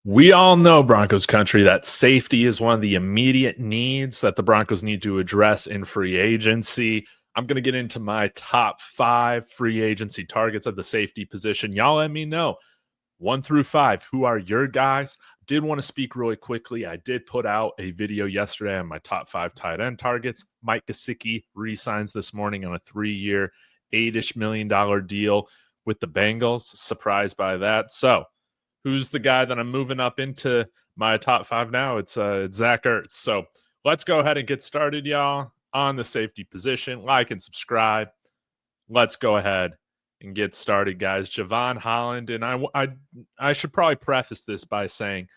We all know, Broncos country, that safety is one of the immediate needs that the Broncos need to address in free agency. I'm going to get into my top 5 free agency targets at the safety position. Y'all let me know, 1 through 5, who are your guys? Did want to speak really quickly. I did put out a video yesterday on my top 5 tight end targets. Mike Gesicki re-signs this morning on a 3-year, $8-ish million deal with the Bengals. Surprised by that. So, who's the guy that I'm moving up into my top 5 now? It's Zach Ertz. So let's go ahead and get started, y'all, on the safety position. Like and subscribe. Let's go ahead and get started, guys. Jevon Holland, and I should probably preface this by saying,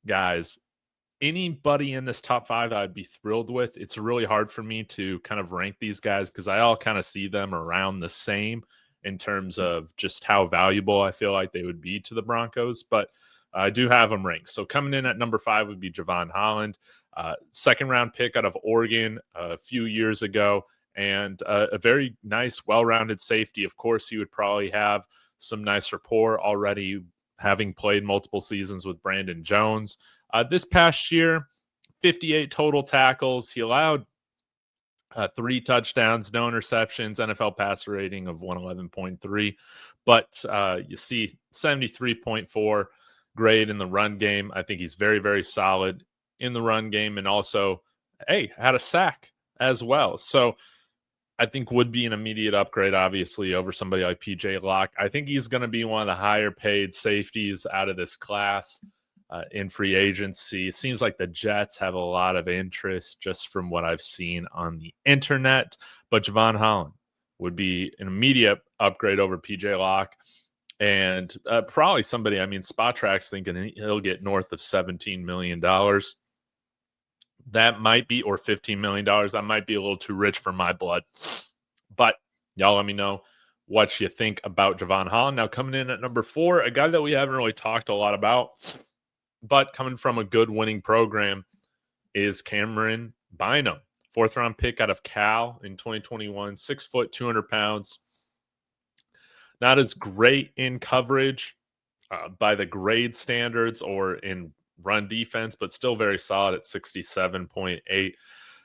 guys, anybody in this top 5 I'd be thrilled with. It's really hard for me to kind of rank these guys because I all kind of see them around the same in terms of just how valuable I feel like they would be to the Broncos, but I do have them ranked. So coming in at number 5 would be Jevon Holland, second round pick out of Oregon a few years ago, and a very nice, well-rounded safety. Of course, he would probably have some nice rapport already, having played multiple seasons with Brandon Jones. This past year, 58 total tackles. He allowed 3 touchdowns, no interceptions, NFL passer rating of 111.3. But you see 73.4 grade in the run game. I think he's very, very solid in the run game, and also, hey, had a sack as well. So I think would be an immediate upgrade, obviously, over somebody like PJ Locke. I think he's going to be one of the higher paid safeties out of this class in free agency. It seems like the Jets have a lot of interest just from what I've seen on the internet. But Jevon Holland would be an immediate upgrade over PJ Locke. And probably somebody, Spot Track's thinking he'll get north of $17 million. That might be, or $15 million. That might be a little too rich for my blood. But y'all let me know what you think about Jevon Holland. Now coming in at number 4, a guy that we haven't really talked a lot about, but coming from a good winning program, is Camryn Bynum. 4th round pick out of Cal in 2021, 6 foot, 200 pounds. Not as great in coverage by the grade standards or in run defense, but still very solid at 67.8.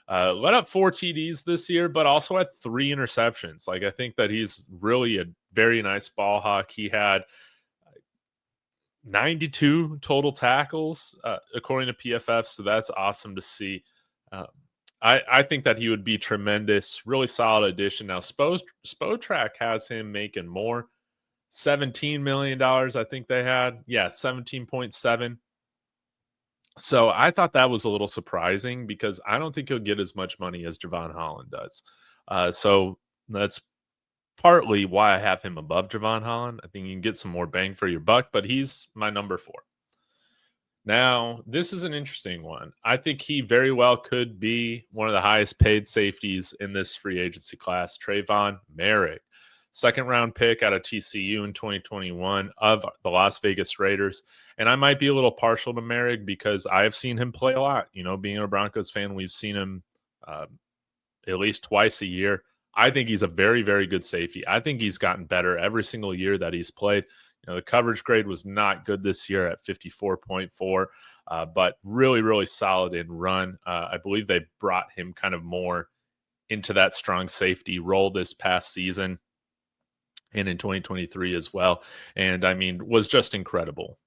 Let up 4 TDs this year, but also had 3 interceptions. Like, I think that he's really a very nice ball hawk. He had 92 total tackles, according to PFF, so that's awesome to see. I think that he would be tremendous, really solid addition. Now, Spotrac has him making more, $17 million, I think they had. Yeah, 17.7. So I thought that was a little surprising because I don't think he'll get as much money as Jevon Holland does. So that's partly why I have him above Jevon Holland. I think you can get some more bang for your buck, but he's my number 4. Now, this is an interesting one. I think he very well could be one of the highest paid safeties in this free agency class, Tre'von Moehrig. 2nd round pick out of TCU in 2021 of the Las Vegas Raiders. And I might be a little partial to Moehrig because I have seen him play a lot. You know, being a Broncos fan, we've seen him at least twice a year. I think he's a very, very good safety. I think he's gotten better every single year that he's played. You know, the coverage grade was not good this year at 54.4, but really, really solid in run. I believe they brought him kind of more into that strong safety role this past season and in 2023 as well. And was just incredible.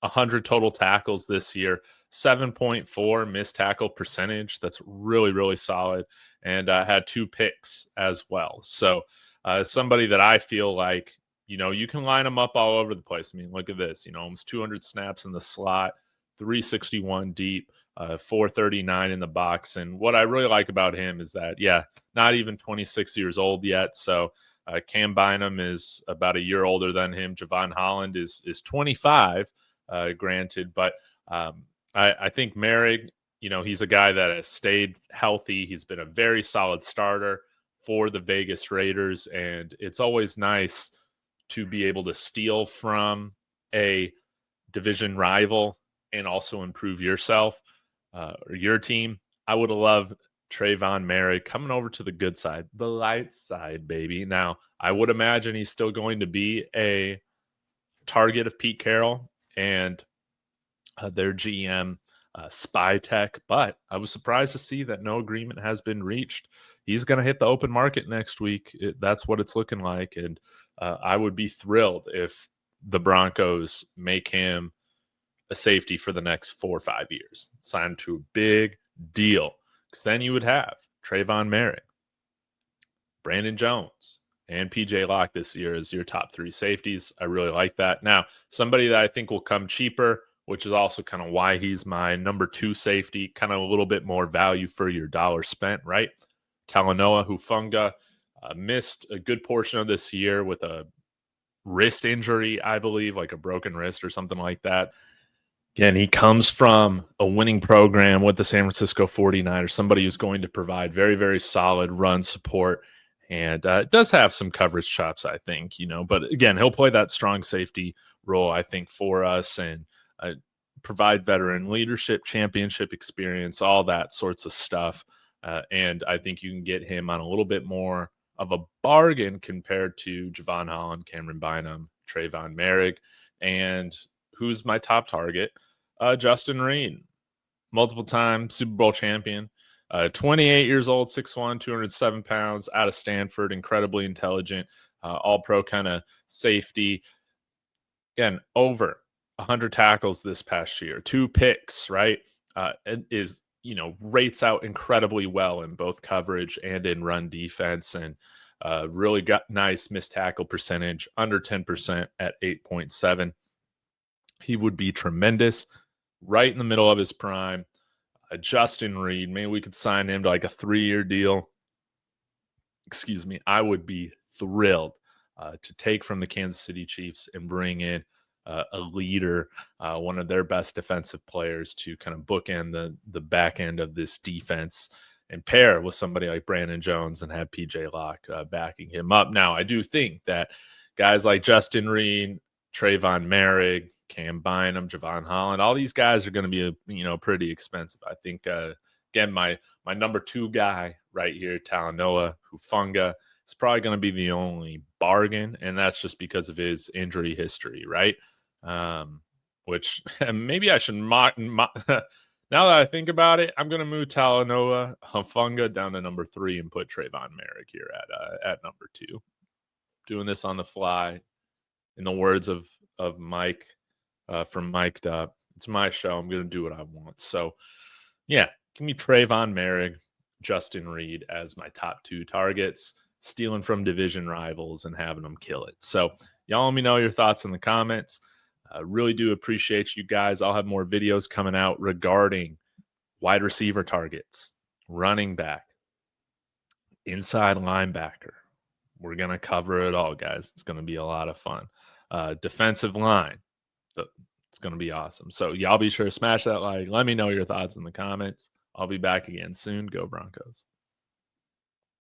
100 total tackles this year, 7.4 missed tackle percentage. That's really, really solid. And had 2 picks as well. So somebody that I feel like, you can line them up all over the place. Look at this, almost 200 snaps in the slot, 361 deep, 439 in the box. And what I really like about him is that, not even 26 years old yet. So Cam Bynum is about a year older than him. Jevon Holland is 25, granted. But I think Moehrig, he's a guy that has stayed healthy. He's been a very solid starter for the Vegas Raiders. And it's always nice to be able to steal from a division rival and also improve yourself or your team. I would have loved Tre'von Moehrig coming over to the good side, the light side, baby. Now, I would imagine he's still going to be a target of Pete Carroll, and their GM, Spy Tech, but I was surprised to see that no agreement has been reached. He's going to hit the open market next week. That's what it's looking like. And I would be thrilled if the Broncos make him a safety for the next 4 or 5 years, signed to a big deal. Because then you would have Tre'von Moehrig, Brandon Jones, and PJ Locke this year as your top 3 safeties. I really like that. Now, somebody that I think will come cheaper, which is also kind of why he's my number 2 safety, kind of a little bit more value for your dollar spent, right? Talanoa Hufanga missed a good portion of this year with a wrist injury, I believe, like a broken wrist or something like that. Again, he comes from a winning program with the San Francisco 49ers, somebody who's going to provide very, very solid run support. And does have some coverage chops, I think, but again, he'll play that strong safety role, I think, for us and provide veteran leadership, championship experience, all that sorts of stuff. And I think you can get him on a little bit more of a bargain compared to Jevon, Holland, Camryn, Bynum, Tre'von Moehrig, and who's my top target? Justin Reid, multiple-time Super Bowl champion, 28 years old, 6'1", 207 pounds, out of Stanford, incredibly intelligent, all-pro kind of safety. Again, over 100 tackles this past year, 2 picks, right? Rates out incredibly well in both coverage and in run defense, and really got nice missed tackle percentage, under 10% at 8.7. He would be tremendous, right in the middle of his prime. Justin Reid, maybe we could sign him to like a 3-year deal. Excuse me. I would be thrilled to take from the Kansas City Chiefs and bring in a leader, one of their best defensive players to kind of bookend the back end of this defense and pair with somebody like Brandon Jones and have PJ Locke backing him up. Now, I do think that guys like Justin Reid, Tre'von Moehrig, Cam Bynum, Jevon Holland, all these guys are going to be, pretty expensive. I think, again, my number 2 guy right here, Talanoa Hufanga, is probably going to be the only bargain, and that's just because of his injury history, right? Which maybe I should mock. Now that I think about it, I'm going to move Talanoa Hufanga down to number 3 and put Tre'von Moehrig here at number 2. Doing this on the fly, in the words of Mike from Mic'd Up. It's my show. I'm going to do what I want. So, yeah, give me Tre'von Moehrig, Justin Reid as my top 2 targets, stealing from division rivals and having them kill it. So, y'all let me know your thoughts in the comments. I really do appreciate you guys. I'll have more videos coming out regarding wide receiver targets, running back, inside linebacker. We're going to cover it all, guys. It's going to be a lot of fun. Defensive line. It's going to be awesome. So y'all be sure to smash that like. Let me know your thoughts in the comments. I'll be back again soon. Go Broncos.